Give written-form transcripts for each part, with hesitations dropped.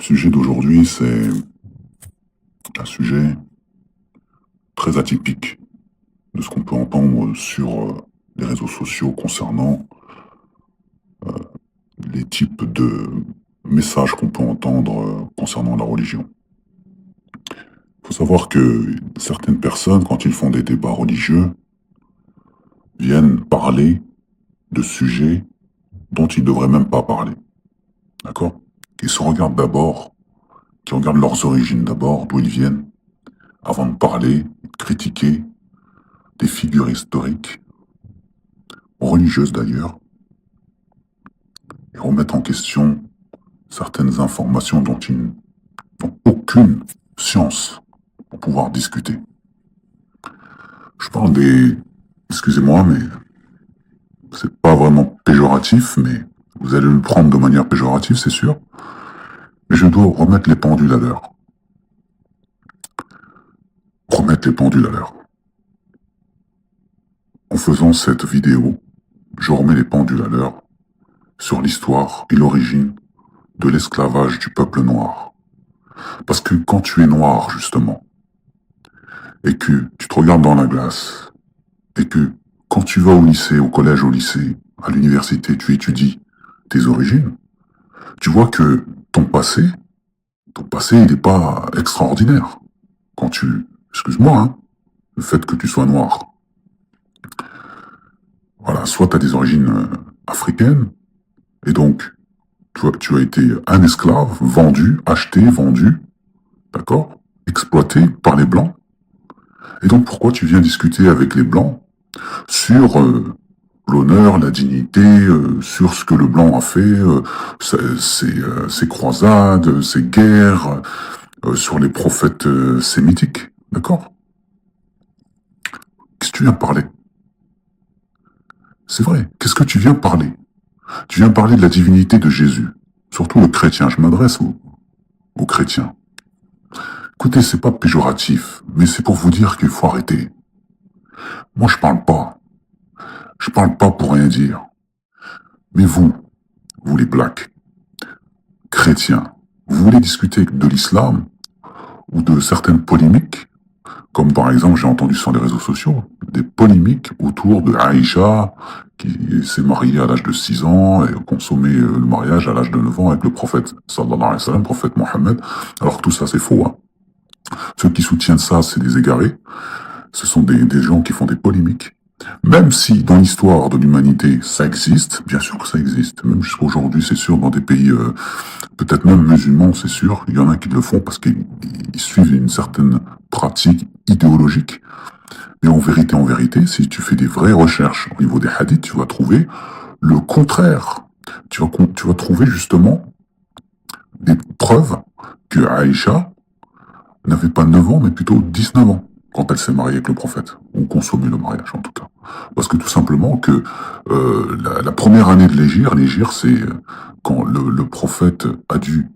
Le sujet d'aujourd'hui, c'est un sujet très atypique de ce qu'on peut entendre sur les réseaux sociaux concernant les types de messages qu'on peut entendre concernant la religion. Il faut savoir que certaines personnes, quand ils font des débats religieux, viennent parler de sujets dont ils ne devraient même pas parler. D'accord? Ils se regardent d'abord, qui regardent leurs origines d'abord, d'où ils viennent, avant de parler, de critiquer des figures historiques, religieuses d'ailleurs, et remettre en question certaines informations dont ils n'ont aucune science pour pouvoir discuter. Je parle des... Excusez-moi, mais c'est pas vraiment péjoratif, mais vous allez le prendre de manière péjorative, c'est sûr. Mais je dois remettre les pendules à l'heure. Remettre les pendules à l'heure. En faisant cette vidéo, je remets les pendules à l'heure sur l'histoire et l'origine de l'esclavage du peuple noir. Parce que quand tu es noir, justement, et que tu te regardes dans la glace, et que quand tu vas au lycée, au collège, au lycée, à l'université, tu étudies tes origines, tu vois que ton passé, il n'est pas extraordinaire. Quand tu, excuse-moi, hein, le fait que tu sois noir. Voilà, soit tu as des origines africaines, et donc tu as été un esclave, vendu, acheté, vendu, d'accord, exploité par les Blancs. Et donc pourquoi tu viens discuter avec les Blancs sur l'honneur, la dignité, sur ce que le Blanc a fait, ses croisades, ses guerres, sur les prophètes sémitiques, d'accord? Qu'est-ce que tu viens parler? C'est vrai, qu'est-ce que tu viens parler? Tu viens parler de la divinité de Jésus, surtout aux chrétiens, je m'adresse aux chrétiens. Écoutez, c'est pas péjoratif, mais c'est pour vous dire qu'il faut arrêter. Moi, je parle pas. Je parle pas pour rien dire. Mais vous les blacks, chrétiens, vous voulez discuter de l'islam ou de certaines polémiques, comme par exemple j'ai entendu sur les réseaux sociaux, des polémiques autour de Aïcha, qui s'est mariée à l'âge de 6 ans et a consommé le mariage à l'âge de 9 ans avec le prophète, sallallahu alayhi wa sallam, prophète Mohammed, alors que tout ça c'est faux. Hein. Ceux qui soutiennent ça, c'est des égarés, ce sont des gens qui font des polémiques. Même si dans l'histoire de l'humanité ça existe, bien sûr que ça existe, même jusqu'à aujourd'hui c'est sûr, dans des pays peut-être même musulmans, c'est sûr, il y en a qui le font parce qu'ils suivent une certaine pratique idéologique. Mais en vérité, si tu fais des vraies recherches au niveau des hadiths, tu vas trouver le contraire. Tu vas trouver justement des preuves que Aïcha n'avait pas 9 ans, mais plutôt 19 ans quand elle s'est mariée avec le prophète, ou consommé le mariage en tout cas. Parce que tout simplement que la première année de l'hégire, c'est quand le prophète a dû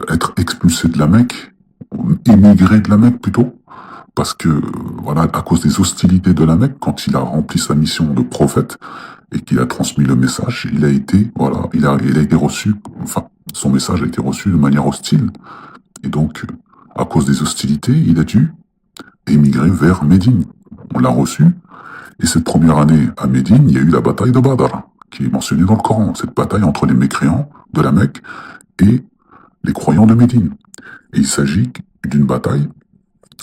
être expulsé de la Mecque, émigré de la Mecque plutôt, parce que voilà, à cause des hostilités de la Mecque, quand il a rempli sa mission de prophète et qu'il a transmis le message, il a été voilà, il a été reçu, enfin son message a été reçu de manière hostile, et donc à cause des hostilités, il a dû émigrer vers Médine. On l'a reçu, et cette première année à Médine, il y a eu la bataille de Badr, qui est mentionnée dans le Coran, cette bataille entre les mécréants de la Mecque et les croyants de Médine. Et il s'agit d'une bataille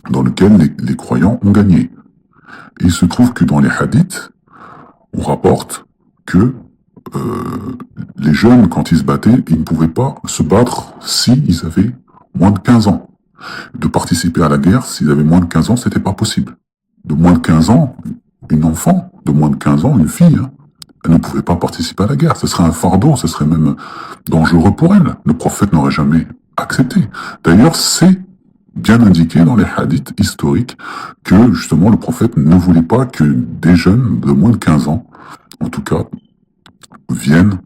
dans laquelle les croyants ont gagné. Et il se trouve que dans les hadiths, on rapporte que les jeunes, quand ils se battaient, ils ne pouvaient pas se battre s'ils avaient moins de 15 ans. De participer à la guerre, s'ils avaient moins de 15 ans, c'était pas possible. De moins de 15 ans, une enfant de moins de 15 ans, une fille, hein, elle ne pouvait pas participer à la guerre. Ce serait un fardeau, ce serait même dangereux pour elle. Le prophète n'aurait jamais accepté. D'ailleurs, c'est bien indiqué dans les hadiths historiques que justement le prophète ne voulait pas que des jeunes de moins de 15 ans, en tout cas, viennent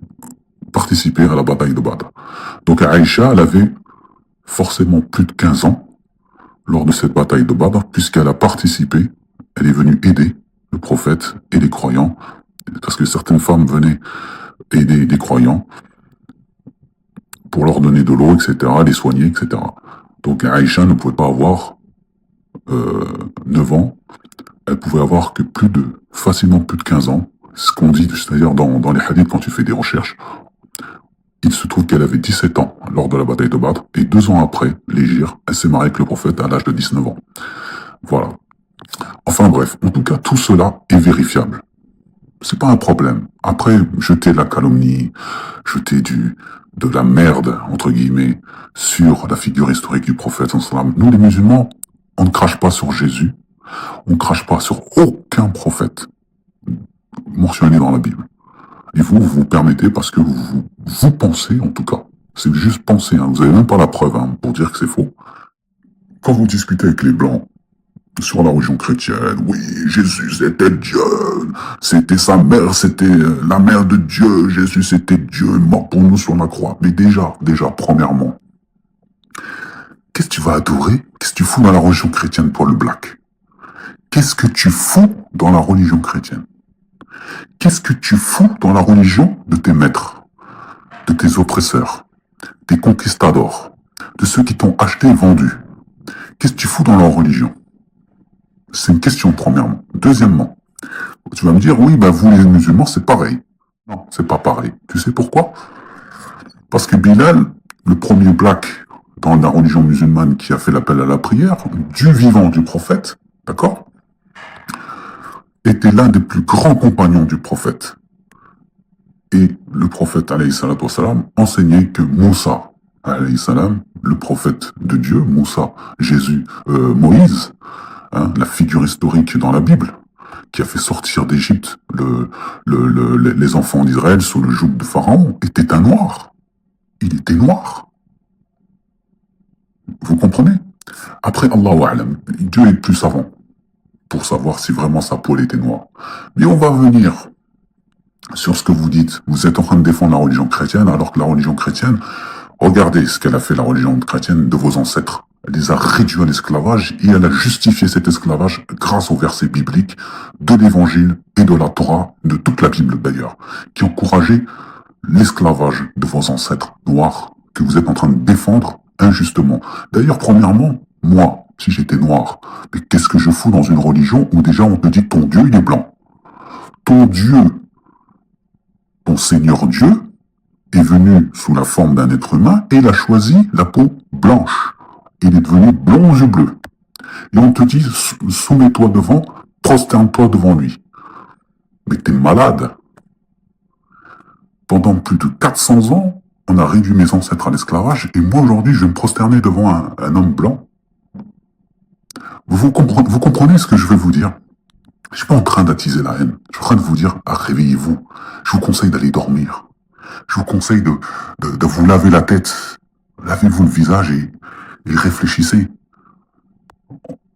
participer à la bataille de Badr. Donc Aïcha, elle avait forcément plus de 15 ans lors de cette bataille de Badr, puisqu'elle a participé, elle est venue aider le prophète et les croyants, parce que certaines femmes venaient aider les croyants pour leur donner de l'eau, etc., les soigner, etc. Donc Aïcha ne pouvait pas avoir 9 ans, elle pouvait avoir que facilement plus de 15 ans, ce qu'on dit, c'est-à-dire dans les hadiths, quand tu fais des recherches, il se trouve qu'elle avait 17 ans lors de la bataille de Badr, et 2 ans après, l'hégire, elle s'est mariée avec le prophète à l'âge de 19 ans. Voilà. Enfin bref, en tout cas, tout cela est vérifiable. C'est pas un problème. Après, jeter de la calomnie, jeter de la merde, entre guillemets, sur la figure historique du prophète, nous les musulmans, on ne crache pas sur Jésus, on ne crache pas sur aucun prophète mentionné dans la Bible. Et vous permettez parce que vous pensez, en tout cas, c'est juste penser, hein, vous n'avez même pas la preuve pour dire que c'est faux. Quand vous discutez avec les Blancs, sur la religion chrétienne, oui, Jésus c'était Dieu, c'était sa mère, c'était la mère de Dieu, Jésus c'était Dieu, mort pour nous sur la croix. Mais déjà, premièrement, qu'est-ce que tu vas adorer? Qu'est-ce que tu fous dans la religion chrétienne, toi le black? Qu'est-ce que tu fous dans la religion chrétienne? Qu'est-ce que tu fous dans la religion de tes maîtres, de tes oppresseurs, des conquistadors, de ceux qui t'ont acheté et vendu? Qu'est-ce que tu fous dans leur religion? C'est une question, premièrement. Deuxièmement, tu vas me dire, oui, vous les musulmans, c'est pareil. Non, c'est pas pareil. Tu sais pourquoi? Parce que Bilal, le premier black dans la religion musulmane qui a fait l'appel à la prière, du vivant du prophète, d'accord, était l'un des plus grands compagnons du prophète. Et le prophète, alayhi salatu wassalam, enseignait que Moussa, alayhi salam, le prophète de Dieu, Moussa, Jésus, Moïse, hein, la figure historique dans la Bible, qui a fait sortir d'Égypte les enfants d'Israël sous le joug de Pharaon, était un noir. Il était noir. Vous comprenez? Après, Allahu A'lam, Dieu est plus savant pour savoir si vraiment sa peau était noire. Mais on va venir sur ce que vous dites. Vous êtes en train de défendre la religion chrétienne, alors que la religion chrétienne, regardez ce qu'elle a fait, la religion chrétienne de vos ancêtres. Elle les a réduits à l'esclavage et elle a justifié cet esclavage grâce aux versets bibliques de l'évangile et de la Torah, de toute la Bible d'ailleurs, qui encourageaient l'esclavage de vos ancêtres noirs que vous êtes en train de défendre injustement. D'ailleurs, premièrement, moi, si j'étais noir, mais qu'est-ce que je fous dans une religion où déjà on te dit que ton Dieu il est blanc? Ton Dieu, ton Seigneur Dieu, est venu sous la forme d'un être humain et il a choisi la peau blanche. Il est devenu blond aux yeux bleus. Et on te dit, soumets-toi devant, prosterne-toi devant lui. Mais t'es malade. Pendant plus de 400 ans, on a réduit mes ancêtres à l'esclavage et moi aujourd'hui, je vais me prosterner devant un homme blanc. Vous comprenez ce que je veux vous dire? Je suis pas en train d'attiser la haine. Je suis en train de vous dire, réveillez-vous. Je vous conseille d'aller dormir. Je vous conseille de vous laver la tête. Lavez-vous le visage et réfléchissez.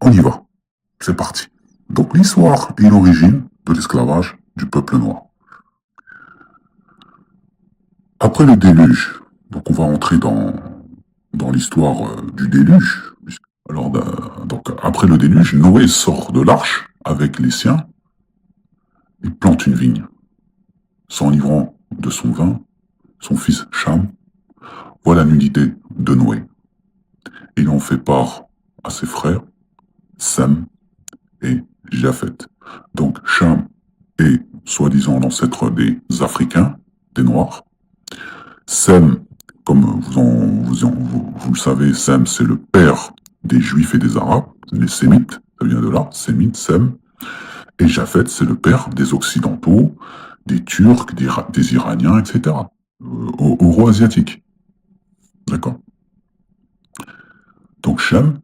On y va. C'est parti. Donc l'histoire et l'origine de l'esclavage du peuple noir. Après le déluge, donc on va entrer dans l'histoire du déluge. Alors, donc après le déluge, Noé sort de l'arche avec les siens et plante une vigne, s'enivrant de son vin, son fils Cham voit la nudité de Noé. Et il en fait part à ses frères, Sem et Japheth. Donc Cham est soi-disant l'ancêtre des Africains, des Noirs. Sem, comme vous le savez, Sem c'est le père des Juifs et des Arabes, les Sémites, ça vient de là, Sémites, Sem. Et Japheth c'est le père des Occidentaux, des Turcs, des Iraniens, etc. Euro-asiatiques. D'accord? Donc Shem,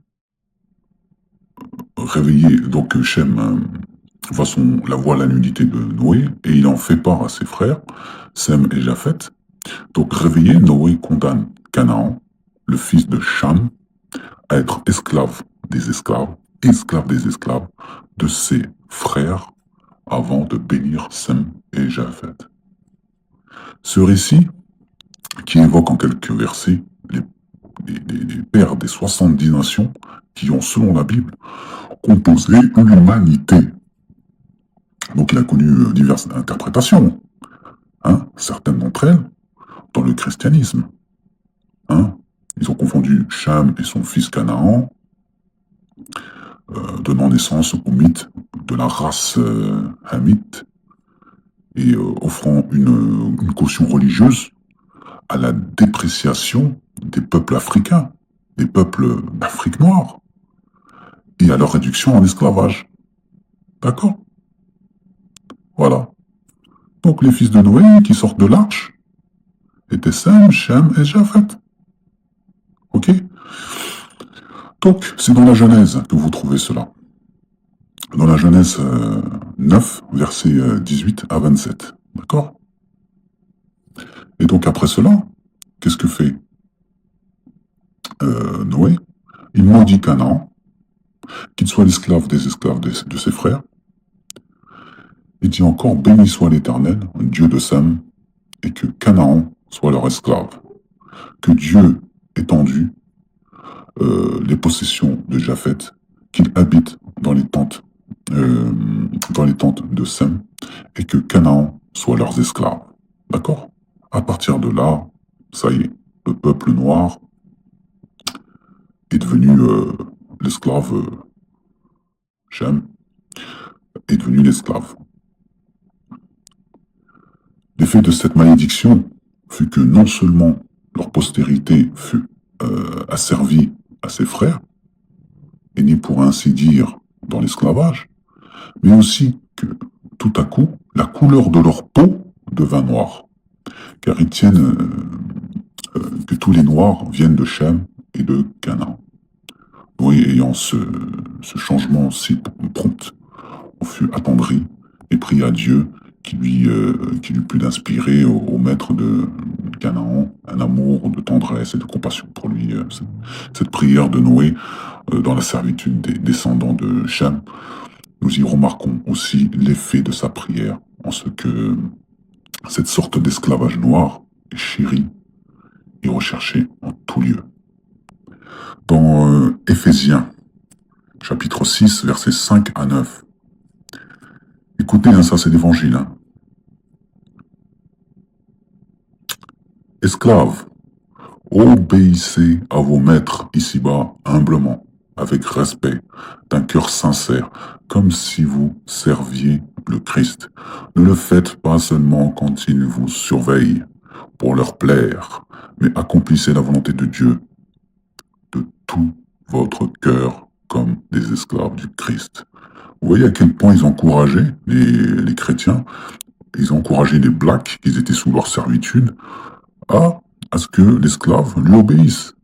réveillé, donc Shem voit la nudité de Noé et il en fait part à ses frères, Sem et Japheth. Donc réveillé, Noé condamne Canaan, le fils de Cham, à être esclave des esclaves de ses frères avant de bénir Sem et Japheth. Ce récit, qui évoque en quelques versets les pères des 70 nations qui ont, selon la Bible, composé l'humanité. Donc il a connu diverses interprétations, certaines d'entre elles dans le christianisme. confondu Cham et son fils Canaan, donnant naissance au mythe de la race hamite et offrant une caution religieuse à la dépréciation des peuples africains, des peuples d'Afrique noire, et à leur réduction en esclavage. D'accord? Voilà. Donc les fils de Noé qui sortent de l'arche étaient Sem, Shem et Japhet. Ok? Donc, c'est dans la Genèse que vous trouvez cela. Dans la Genèse 9, versets 18 à 27. D'accord? Et donc après cela, qu'est-ce que fait Noé? Il maudit Canaan, qu'il soit l'esclave des esclaves de ses frères. Il dit encore, béni soit l'Éternel, Dieu de Sem, et que Canaan soit leur esclave. Que Dieu étendu les possessions de Japhet, qu'il habite dans les tentes de Sem, et que Canaan soit leurs esclaves. D'accord? À partir de là, ça y est, le peuple noir est devenu l'esclave Shem, est devenu l'esclave. L'effet de cette malédiction fut que non seulement leur postérité fut asservie à ses frères, et née pour ainsi dire dans l'esclavage, mais aussi que tout à coup, la couleur de leur peau devint noire, car ils tiennent que tous les noirs viennent de Shem et de Canaan. Oui, ayant ce changement si prompt, on fut attendri et pria à Dieu qui lui put d'inspirer au maître de Canaan un amour de tendresse et de compassion pour lui. Cette prière de Noé dans la servitude des descendants de Shem, nous y remarquons aussi l'effet de sa prière en ce que cette sorte d'esclavage noir est chéri et recherché en tout lieu. Dans Éphésiens, chapitre 6, versets 5 à 9, écoutez, ça c'est l'évangile. Esclaves, obéissez à vos maîtres ici-bas humblement, avec respect, d'un cœur sincère, comme si vous serviez le Christ. Ne le faites pas seulement quand ils vous surveillent pour leur plaire, mais accomplissez la volonté de Dieu de tout votre cœur comme des esclaves du Christ. Vous voyez à quel point ils encourageaient les chrétiens, ils encourageaient les blacks qui étaient sous leur servitude à ce que l'esclave lui obéisse.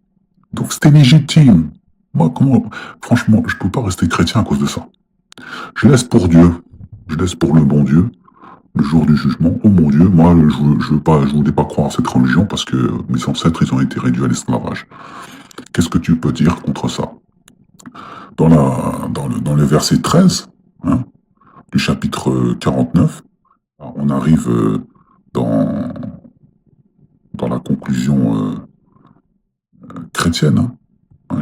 Donc c'était légitime. Moi, franchement, je ne peux pas rester chrétien à cause de ça. Je laisse pour Dieu, je laisse pour le bon Dieu, le jour du jugement. Oh mon Dieu, moi, je voulais pas croire à cette religion parce que mes ancêtres, ils ont été réduits à l'esclavage. Qu'est-ce que tu peux dire contre ça? Dans le verset 13, du chapitre 49, on arrive dans la conclusion chrétienne.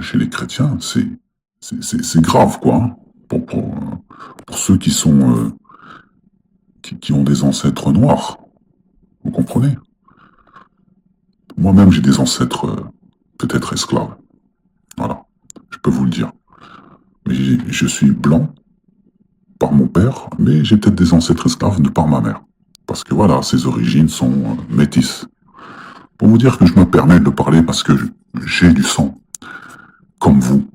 Chez les chrétiens, c'est grave, quoi. Pour ceux qui sont qui ont des ancêtres noirs. Vous comprenez? Moi-même, j'ai des ancêtres peut-être esclaves. Voilà, je peux vous le dire. Mais je suis blanc par mon père, mais j'ai peut-être des ancêtres esclaves de par ma mère. Parce que voilà, ses origines sont métisses. Pour vous dire que je me permets de parler parce que j'ai du sang, comme vous.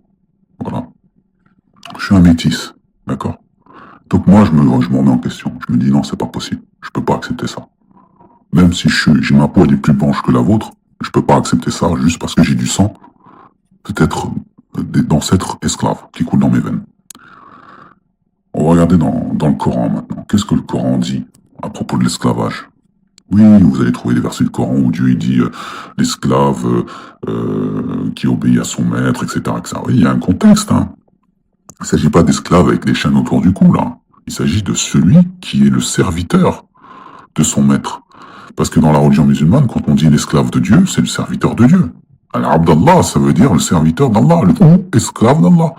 Voilà. Je suis un métis, d'accord? Donc moi, je me remets en question. Je me dis non, c'est pas possible. Je peux pas accepter ça. Même si j'ai ma peau, elle est plus blanche que la vôtre, je peux pas accepter ça juste parce que j'ai du sang, peut-être d'ancêtres esclaves qui coulent dans mes veines. On va regarder dans le Coran maintenant. Qu'est-ce que le Coran dit à propos de l'esclavage? Oui, vous allez trouver des versets du Coran où Dieu il dit l'esclave qui obéit à son maître, etc., etc. Oui, il y a un contexte. Il ne s'agit pas d'esclaves avec des chaînes autour du cou, là. Il s'agit de celui qui est le serviteur de son maître. Parce que dans la religion musulmane, quand on dit l'esclave de Dieu, c'est le serviteur de Dieu. Al-Abdallah, ça veut dire le serviteur d'Allah, ou esclave d'Allah.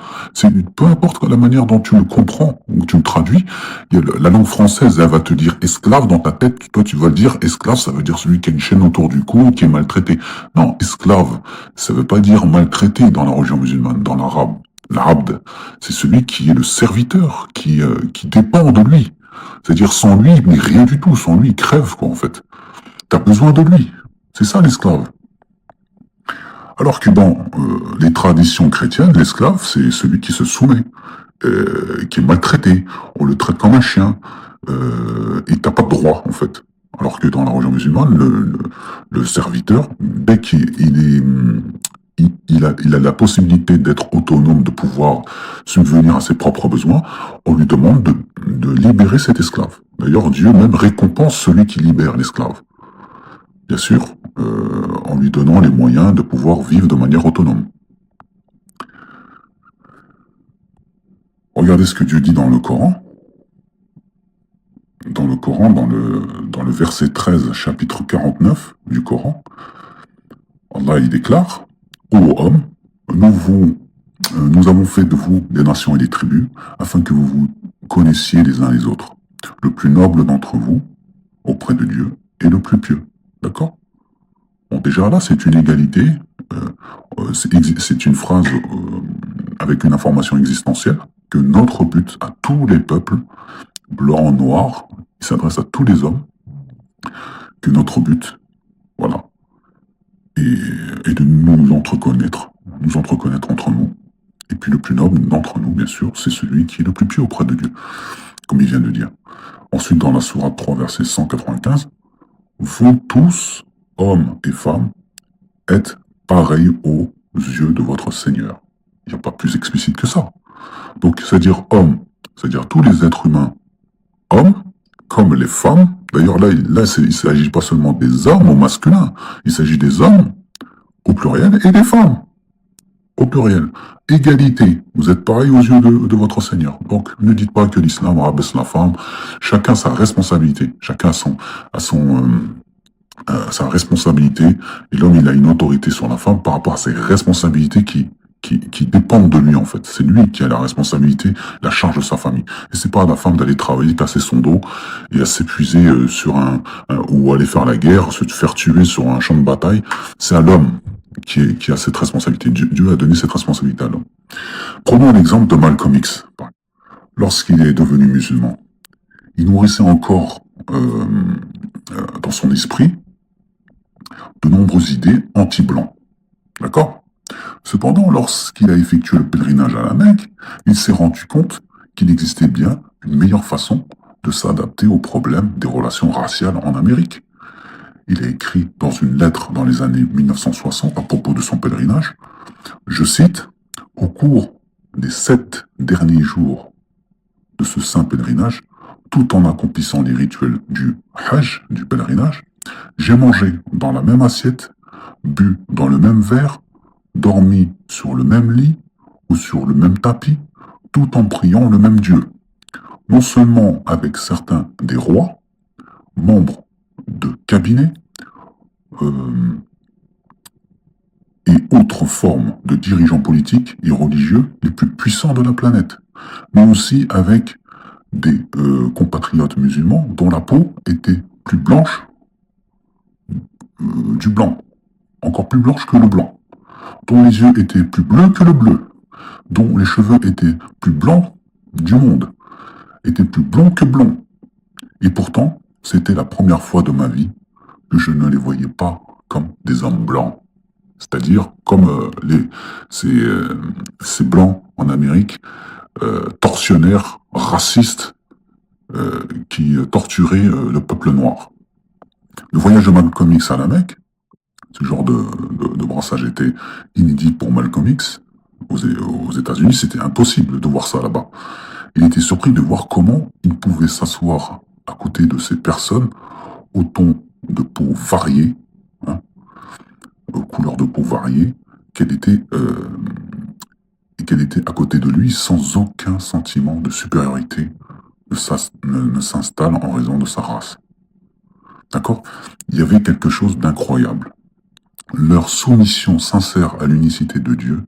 Peu importe la manière dont tu le comprends, ou tu le traduis, la langue française, elle va te dire esclave dans ta tête, toi tu vas le dire esclave, ça veut dire celui qui a une chaîne autour du cou, qui est maltraité. Non, esclave, ça veut pas dire maltraité dans la religion musulmane, dans l'arabe. L'abd, c'est celui qui est le serviteur, qui dépend de lui. C'est-à-dire sans lui, il n'est rien du tout, sans lui, il crève, quoi, en fait. T'as besoin de lui. C'est ça l'esclave. Alors que dans les traditions chrétiennes, l'esclave, c'est celui qui se soumet, qui est maltraité. On le traite comme un chien. Et t'as pas de droit, en fait. Alors que dans la religion musulmane, le serviteur, dès qu'il a la possibilité d'être autonome, de pouvoir subvenir à ses propres besoins, on lui demande de libérer cet esclave. D'ailleurs, Dieu même récompense celui qui libère l'esclave. Bien sûr, en lui donnant les moyens de pouvoir vivre de manière autonome. Regardez ce que Dieu dit dans le Coran. Dans le Coran, dans le verset 13, chapitre 49 du Coran, Allah il déclare: Ô hommes, nous avons fait de vous des nations et des tribus, afin que vous vous connaissiez les uns les autres. Le plus noble d'entre vous, auprès de Dieu, est le plus pieux. D'accord? Bon, déjà là, c'est une égalité, c'est une phrase avec une information existentielle, que notre but à tous les peuples, blancs, noirs, il s'adresse à tous les hommes, que notre but, voilà, est de nous entreconnaître entre nous. Et puis le plus noble d'entre nous, bien sûr, c'est celui qui est le plus pieux auprès de Dieu, comme il vient de dire. Ensuite, dans la sourate 3, verset 195, vous tous, hommes et femmes, êtes pareils aux yeux de votre Seigneur. Il n'y a pas plus explicite que ça. Donc, c'est-à-dire homme, c'est-à-dire tous les êtres humains, hommes, comme les femmes. D'ailleurs, là, il ne s'agit pas seulement des hommes au masculin, il s'agit des hommes au pluriel et des femmes au pluriel. Égalité, vous êtes pareil aux yeux de votre Seigneur. Donc, ne dites pas que l'islam rabaisse la femme. Chacun sa responsabilité, chacun sa responsabilité, et l'homme il a une autorité sur la femme par rapport à ses responsabilités qui dépendent de lui en fait. C'est lui qui a la responsabilité, la charge de sa famille. Et c'est pas à la femme d'aller travailler, casser son dos et à s'épuiser ou aller faire la guerre, se faire tuer sur un champ de bataille. C'est à l'homme qui a cette responsabilité. Dieu a donné cette responsabilité à l'homme. Prenons l'exemple de Malcolm X. Lorsqu'il est devenu musulman, il nourrissait encore dans son esprit de nombreuses idées anti-blancs. D'accord? Cependant, lorsqu'il a effectué le pèlerinage à la Mecque, il s'est rendu compte qu'il existait bien une meilleure façon de s'adapter aux problèmes des relations raciales en Amérique. Il a écrit dans une lettre dans les années 1960 à propos de son pèlerinage, je cite, « Au cours des 7 derniers jours de ce saint pèlerinage, tout en accomplissant les rituels du Hajj, du pèlerinage, j'ai mangé dans la même assiette, bu dans le même verre, dormi sur le même lit ou sur le même tapis, tout en priant le même Dieu, non seulement avec certains des rois, membres de cabinets et autres formes de dirigeants politiques et religieux les plus puissants de la planète, mais aussi avec des compatriotes musulmans dont la peau était plus blanche du blanc, encore plus blanche que le blanc, dont les yeux étaient plus bleus que le bleu, dont les cheveux étaient plus blancs du monde, étaient plus blonds que blonds. Et pourtant, c'était la première fois de ma vie que je ne les voyais pas comme des hommes blancs. C'est-à-dire comme ces blancs en Amérique, tortionnaires, racistes, qui torturaient le peuple noir. Le voyage de Malcolm X à la Mecque, ce genre de brassage était inédit pour Malcolm X. Aux États-Unis, c'était impossible de voir ça là-bas. Il était surpris de voir comment il pouvait s'asseoir à côté de ces personnes aux tons de peau variés, hein, aux couleurs de peau variées, qu'elle était à côté de lui sans aucun sentiment de supériorité ne s'installe en raison de sa race. D'accord? Il y avait quelque chose d'incroyable. leur soumission sincère à l'unicité de Dieu,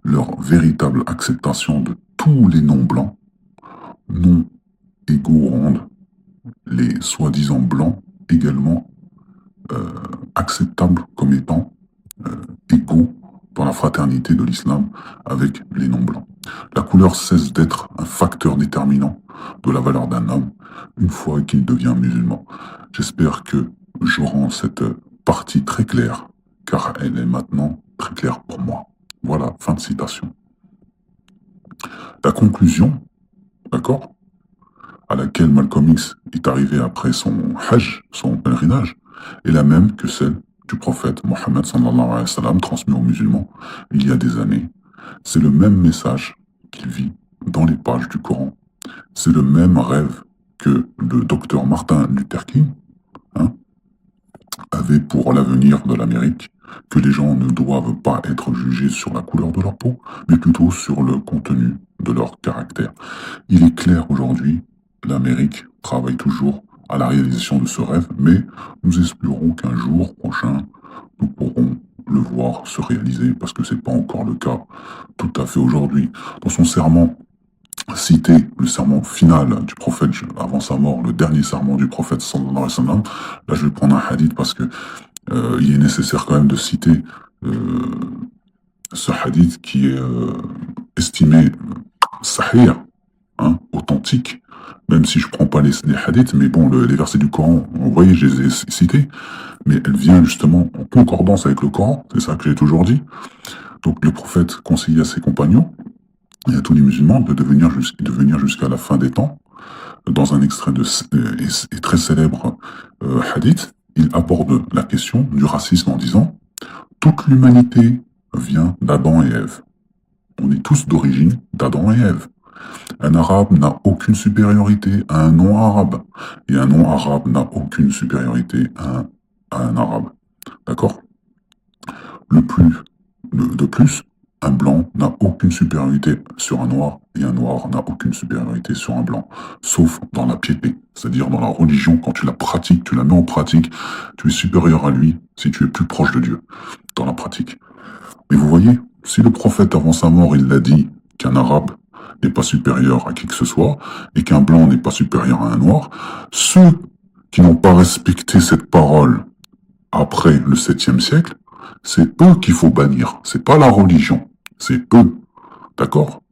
leur véritable acceptation de tous les noms blancs, non égaux rendent les soi-disant blancs également acceptables comme étant égaux dans la fraternité de l'islam avec les non-blancs. La couleur cesse d'être un facteur déterminant de la valeur d'un homme une fois qu'il devient musulman. J'espère que je rends cette partie très claire, car elle est maintenant très claire pour moi. Voilà, fin de citation. La conclusion, d'accord, à laquelle Malcolm X est arrivé après son hajj, son pèlerinage, est la même que celle du prophète Mohammed sallallahu alayhi wa sallam transmis aux musulmans il y a des années. C'est le même message qu'il vit dans les pages du Coran. C'est le même rêve que le docteur Martin Luther King avait pour l'avenir de l'Amérique, que les gens ne doivent pas être jugés sur la couleur de leur peau, mais plutôt sur le contenu de leur caractère. Il est clair aujourd'hui, l'Amérique travaille toujours à la réalisation de ce rêve, mais nous espérons qu'un jour prochain, nous pourrons le voir se réaliser, parce que c'est pas encore le cas tout à fait aujourd'hui. Dans son serment cité, le serment final du prophète avant sa mort, le dernier serment du prophète sallallahu alayhi wa sallam, là je vais prendre un hadith parce que il est nécessaire quand même de citer ce hadith qui est estimé sahih, authentique, même si je prends pas les hadiths, mais bon, les versets du Coran, vous voyez, je les ai cités, mais elle vient justement en concordance avec le Coran, c'est ça que j'ai toujours dit. Donc le prophète conseillait à ses compagnons et à tous les musulmans de venir jusqu'à la fin des temps. Dans un extrait et très célèbre hadith, il aborde la question du racisme en disant « Toute l'humanité vient d'Adam et Ève. On est tous d'origine d'Adam et Ève. Un arabe n'a aucune supériorité à un non-arabe, et un non-arabe n'a aucune supériorité à un arabe. D'accord ? De plus, un blanc n'a aucune supériorité sur un noir, et un noir n'a aucune supériorité sur un blanc, sauf dans la piété, c'est-à-dire dans la religion, quand tu la pratiques, tu la mets en pratique, tu es supérieur à lui si tu es plus proche de Dieu, dans la pratique. Mais vous voyez, si le prophète avant sa mort, il l'a dit qu'un arabe n'est pas supérieur à qui que ce soit, et qu'un blanc n'est pas supérieur à un noir, ceux qui n'ont pas respecté cette parole après le 7e siècle, c'est eux qu'il faut bannir, c'est pas la religion, c'est eux, d'accord?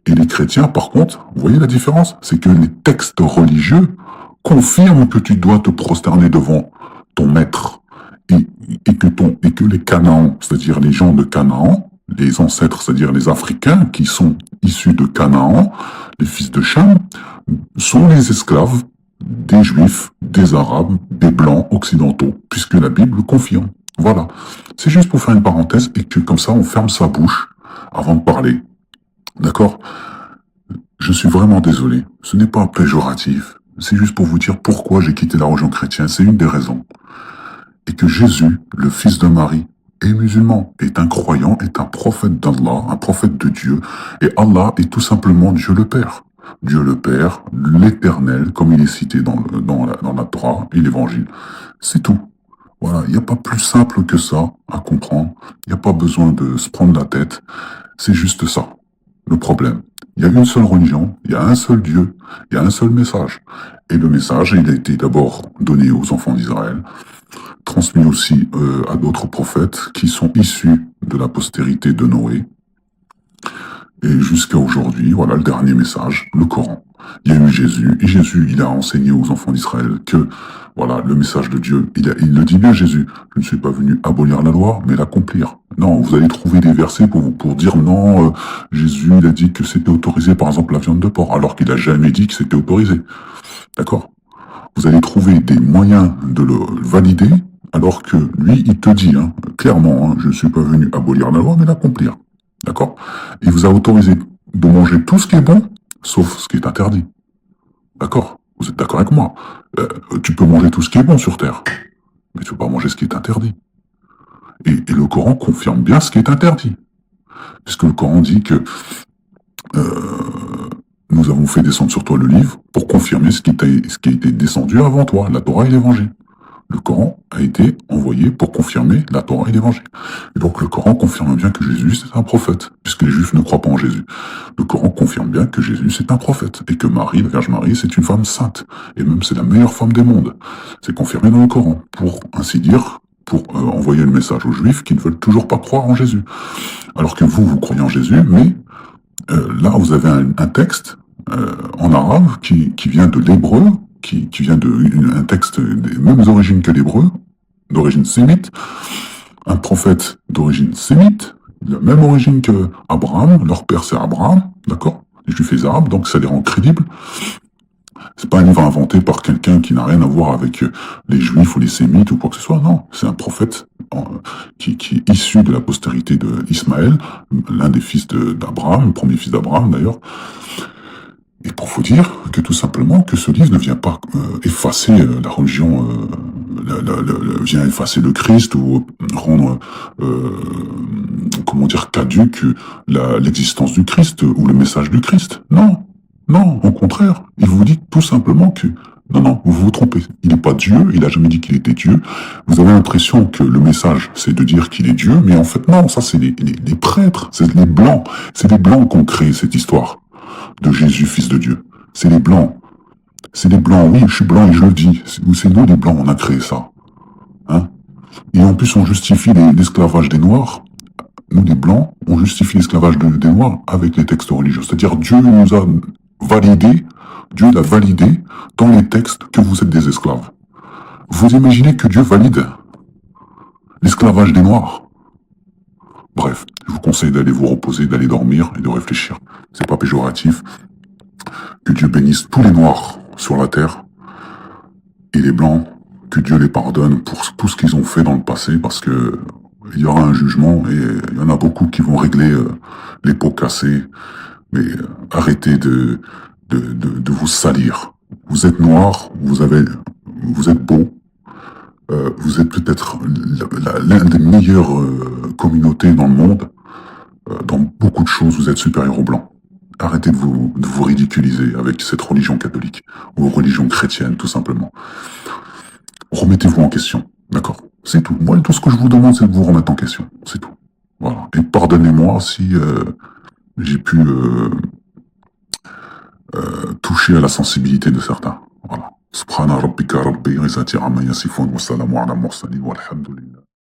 Et les chrétiens, par contre, vous voyez la différence? C'est que les textes religieux confirment que tu dois te prosterner devant ton maître, et que les Canaans, c'est-à-dire les gens de Canaan, les ancêtres, c'est-à-dire les Africains qui sont issus de Canaan, les fils de Cham, sont les esclaves des Juifs, des Arabes, des Blancs occidentaux, puisque la Bible le confirme. Voilà. C'est juste pour faire une parenthèse et que comme ça on ferme sa bouche avant de parler. D'accord? Je suis vraiment désolé. Ce n'est pas péjoratif. C'est juste pour vous dire pourquoi j'ai quitté la religion chrétienne. C'est une des raisons. Et que Jésus, le fils de Marie, est musulman, est un croyant, est un prophète d'Allah, un prophète de Dieu. Et Allah est tout simplement Dieu le Père. Dieu le Père, l'Éternel, comme il est cité dans la Torah et l'Évangile. C'est tout. Voilà, il n'y a pas plus simple que ça à comprendre. Il n'y a pas besoin de se prendre la tête. C'est juste ça, le problème. Il y a une seule religion, il y a un seul Dieu, il y a un seul message. Et le message, il a été d'abord donné aux enfants d'Israël, transmis aussi à d'autres prophètes qui sont issus de la postérité de Noé. Et jusqu'à aujourd'hui, voilà le dernier message, le Coran. Il y a eu Jésus, et Jésus, il a enseigné aux enfants d'Israël que, voilà, le message de Dieu, il le dit bien Jésus, je ne suis pas venu abolir la loi, mais l'accomplir. Non, vous allez trouver des versets pour dire non, Jésus, il a dit que c'était autorisé, par exemple, la viande de porc, alors qu'il a jamais dit que c'était autorisé. D'accord? Vous allez trouver des moyens de le valider, alors que lui, il te dit, clairement, je ne suis pas venu abolir la loi, mais l'accomplir. D'accord? Il vous a autorisé de manger tout ce qui est bon, sauf ce qui est interdit. D'accord? Vous êtes d'accord avec moi? Tu peux manger tout ce qui est bon sur Terre, mais tu ne peux pas manger ce qui est interdit. Et le Coran confirme bien ce qui est interdit. Puisque le Coran dit que nous avons fait descendre sur toi le livre pour confirmer ce qui a été descendu avant toi, la Torah et l'Évangile. Le Coran a été envoyé pour confirmer la Torah et l'Évangile. Et donc le Coran confirme bien que Jésus c'est un prophète, puisque les Juifs ne croient pas en Jésus. Le Coran confirme bien que Jésus c'est un prophète, et que Marie, la Vierge Marie, c'est une femme sainte, et même c'est la meilleure femme des mondes. C'est confirmé dans le Coran, pour ainsi dire, pour envoyer le message aux Juifs qui ne veulent toujours pas croire en Jésus. Alors que vous, vous croyez en Jésus, mais là vous avez un texte en arabe qui vient de l'hébreu, qui vient d'un texte des mêmes origines que l'hébreu, d'origine sémite, un prophète d'origine sémite, de la même origine que Abraham, leur père c'est Abraham, d'accord? Les Juifs et les Arabes, donc ça les rend crédibles. C'est pas un livre inventé par quelqu'un qui n'a rien à voir avec les Juifs ou les Sémites ou quoi que ce soit, non. C'est un prophète qui est issu de la postérité d'Ismaël, l'un des fils d'Abraham, le premier fils d'Abraham d'ailleurs. Et pour vous dire que tout simplement que ce livre ne vient pas effacer la religion, vient effacer le Christ ou rendre, comment dire, caduque l'existence du Christ ou le message du Christ. Non, non, au contraire, il vous dit tout simplement que non, vous vous trompez. Il n'est pas Dieu, il a jamais dit qu'il était Dieu. Vous avez l'impression que le message, c'est de dire qu'il est Dieu, mais en fait non, ça c'est les prêtres, c'est les Blancs. C'est les Blancs qui ont créé cette histoire de Jésus, fils de Dieu. C'est les Blancs. C'est les Blancs, oui, je suis blanc et je le dis. C'est nous les Blancs, on a créé ça. Hein? Et en plus, on justifie l'esclavage des Noirs. Nous les Blancs, on justifie l'esclavage des Noirs avec les textes religieux. C'est-à-dire Dieu nous a validé, Dieu l'a validé dans les textes que vous êtes des esclaves. Vous imaginez que Dieu valide l'esclavage des Noirs? Bref, je vous conseille d'aller vous reposer, d'aller dormir et de réfléchir. C'est pas péjoratif. Que Dieu bénisse tous les Noirs sur la terre et les Blancs, que Dieu les pardonne pour tout ce qu'ils ont fait dans le passé, parce que il y aura un jugement et il y en a beaucoup qui vont régler les pots cassés. Mais arrêtez de vous salir. Vous êtes noir, vous êtes beau, vous êtes peut-être l'un des meilleures communautés dans le monde. Dans beaucoup de choses, vous êtes supérieur aux Blancs. Arrêtez de vous ridiculiser avec cette religion catholique ou religion chrétienne, tout simplement. Remettez-vous en question, d'accord? C'est tout. Moi, tout ce que je vous demande, c'est de vous remettre en question. C'est tout. Voilà. Et pardonnez-moi si j'ai pu toucher à la sensibilité de certains. Voilà. Subhana rabbika rabbil izzati amma yasifun wa salamun ala mursalin walhamdulillah.